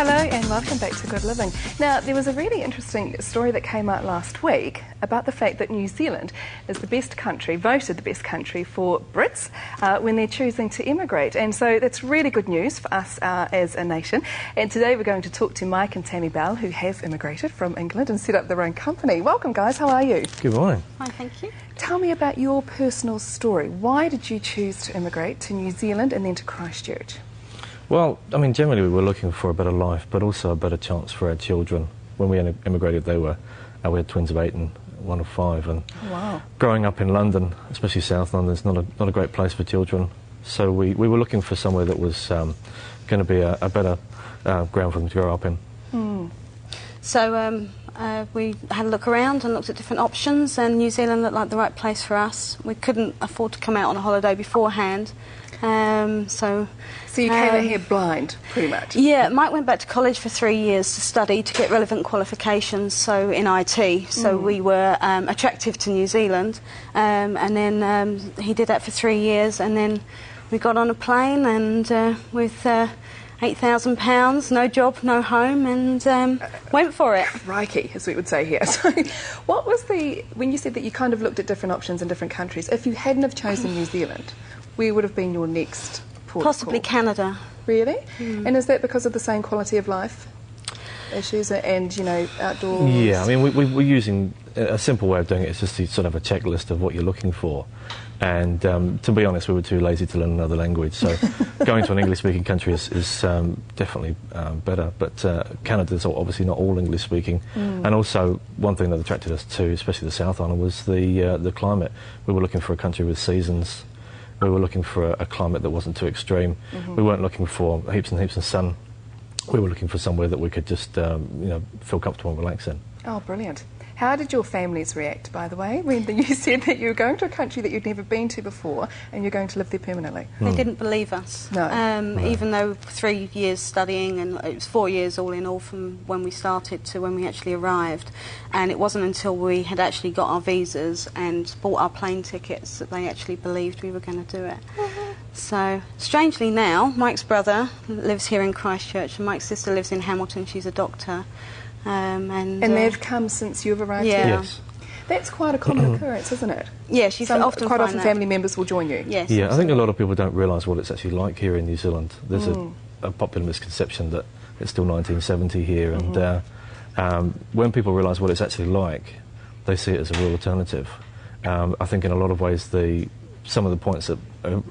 Hello and welcome back to Good Living. Now, there was a really interesting story that came out last week about the fact that New Zealand is the best country, voted the best country for Brits when they're choosing to immigrate. And so that's really good news for us as a nation. And today we're going to talk to Mike and Tammy Bell, who have immigrated from England and set up their own company. Welcome, guys. How are you? Good morning. Hi, thank you. Tell me about your personal story. Why did you choose to immigrate to New Zealand and then to Christchurch? Well, I mean, generally we were looking for a better life, but also a better chance for our children. When we immigrated, we had twins of 8 and one of 5. And wow. Growing up in London, especially South London, is not a great place for children. So we were looking for somewhere that was going to be a better ground for them to grow up in. Mm. So we had a look around and looked at different options, and New Zealand looked like the right place for us. We couldn't afford to come out on a holiday beforehand. So you came out here blind, pretty much? Yeah, Mike went back to college for 3 years to study to get relevant qualifications, so in IT. So we were attractive to New Zealand, and then he did that for 3 years, and then we got on a plane and with £8,000, no job, no home, and went for it. Crikey, as we would say here. So what was when you said that you kind of looked at different options in different countries, if you hadn't have chosen New Zealand, where would have been your next port Possibly call? Canada. Really? And is that because of the same quality of life issues and, you know, outdoors? Yeah, I mean, we're using a simple way of doing it is just to sort of have a checklist of what you're looking for. And to be honest, we were too lazy to learn another language, so going to an English-speaking country is definitely better. But Canada's obviously not all English-speaking, and also one thing that attracted us to, especially the South Island, was the climate. We were looking for a country with seasons. We were looking for a climate that wasn't too extreme. We weren't looking for heaps and heaps of sun. We were looking for somewhere that we could just feel comfortable and relax in. Oh, brilliant. How did your families react, by the way, when you said that you were going to a country that you'd never been to before and you're going to live there permanently? They didn't believe us. No. Even though 3 years studying, and it was 4 years all in all from when we started to when we actually arrived. And it wasn't until we had actually got our visas and bought our plane tickets that they actually believed we were going to do it. So, strangely now, Mike's brother lives here in Christchurch and Mike's sister lives in Hamilton. She's a doctor. And they've come since you've arrived yeah. here? Yes. That's quite a common occurrence, isn't it? Yes, you quite often often that. family members will join you. Yes, Yeah, I think a lot of people don't realise what it's actually like here in New Zealand. There's a popular misconception that it's still 1970 here, and when people realise what it's actually like, they see it as a real alternative. I think in a lot of ways some of the points that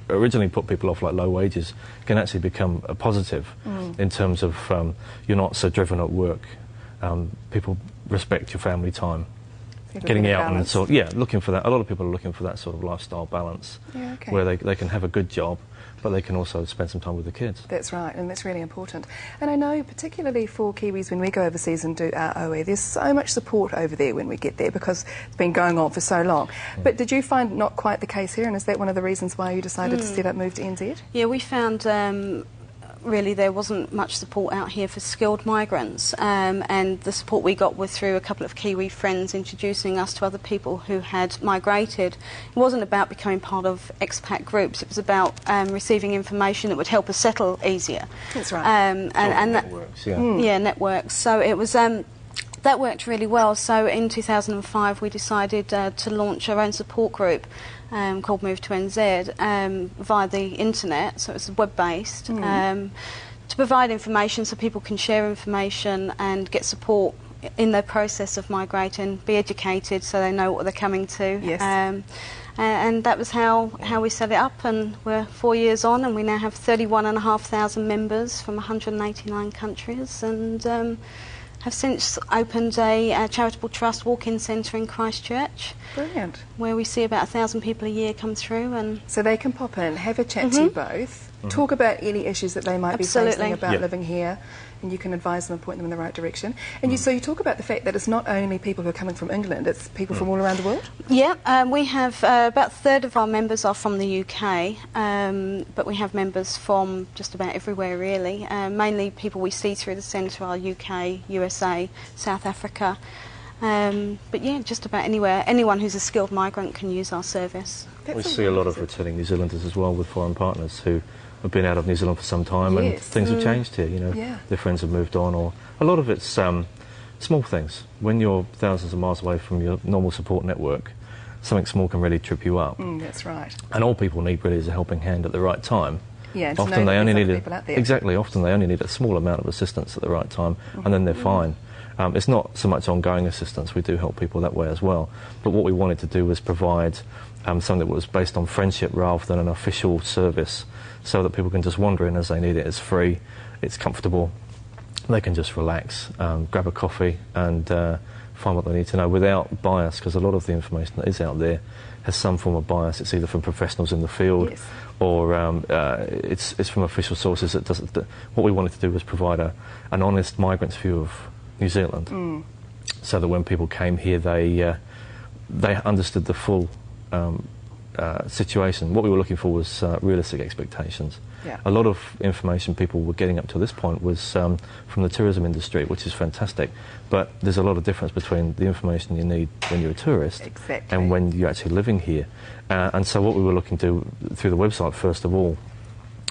originally put people off, like low wages, can actually become a positive in terms of you're not so driven at work. People respect your family time, getting out and sort. Yeah, looking for that. A lot of people are looking for that sort of lifestyle balance, where they can have a good job, but they can also spend some time with the kids. That's right, and that's really important. And I know, particularly for Kiwis, when we go overseas and do our OE, there's so much support over there when we get there because it's been going on for so long. But did you find not quite the case here, and is that one of the reasons why you decided to set up move2nz? Yeah, we found really there wasn't much support out here for skilled migrants, and the support we got was through a couple of Kiwi friends introducing us to other people who had migrated. It wasn't about becoming part of expat groups, it was about receiving information that would help us settle easier. That's right. And Networks, yeah, networks. So it was that worked really well. So in 2005 we decided to launch our own support group called move2nz via the internet, so it's web-based, to provide information so people can share information and get support in their process of migrating, be educated so they know what they're coming to. Yes. And that was how we set it up, and we're 4 years on and we now have 31,500 members from 189 countries, and have since opened a charitable trust walk-in centre in Christchurch. Brilliant. Where we see about 1,000 people a year come through. And so they can pop in, have a chat to you both, talk about any issues that they might be facing about living here, and you can advise them and point them in the right direction. And so you talk about the fact that it's not only people who are coming from England, it's people from all around the world? Yeah, we have about a third of our members are from the UK, but we have members from just about everywhere really. Mainly people we see through the centre are UK, USA, South Africa. But yeah, just about anywhere. Anyone who's a skilled migrant can use our service. We see a lot of returning New Zealanders as well with foreign partners who have been out of New Zealand for some time, and things have changed here. You know, their friends have moved on, or a lot of it's small things. When you're thousands of miles away from your normal support network, something small can really trip you up. That's right. And all people need really is a helping hand at the right time. Yeah, often they only need often they only need a small amount of assistance at the right time, and then they're fine. It's not so much ongoing assistance. We do help people that way as well. But what we wanted to do was provide something that was based on friendship rather than an official service, so that people can just wander in as they need it. It's free, it's comfortable. They can just relax, grab a coffee, and find what they need to know without bias, because a lot of the information that is out there has some form of bias. It's either from professionals in the field, or it's from official sources. What we wanted to do was provide an honest migrant's view of New Zealand, so that when people came here, they understood the full situation. What we were looking for was realistic expectations. A lot of information people were getting up to this point was from the tourism industry, which is fantastic, but there's a lot of difference between the information you need when you're a tourist and when you're actually living here. And so what we were looking to do through the website, first of all,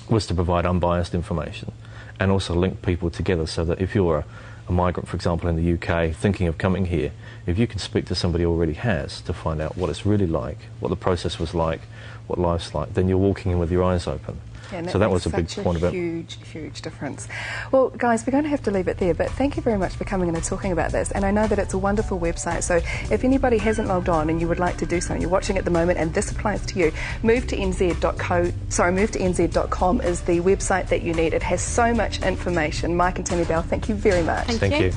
was to provide unbiased information and also link people together, so that if you're a migrant, for example, in the UK, thinking of coming here, if you can speak to somebody who already has to find out what it's really like, what the process was like, what life's like, then you're walking in with your eyes open. So that was a big point about huge difference. Well, guys, we're going to have to leave it there, but thank you very much for coming in and talking about this. And I know that it's a wonderful website, so if anybody hasn't logged on and you would like to do so, and you're watching at the moment and this applies to you, move2nz.com is the website that you need. It has so much information. Mike and Tammy Bell, thank you very much. Thank you.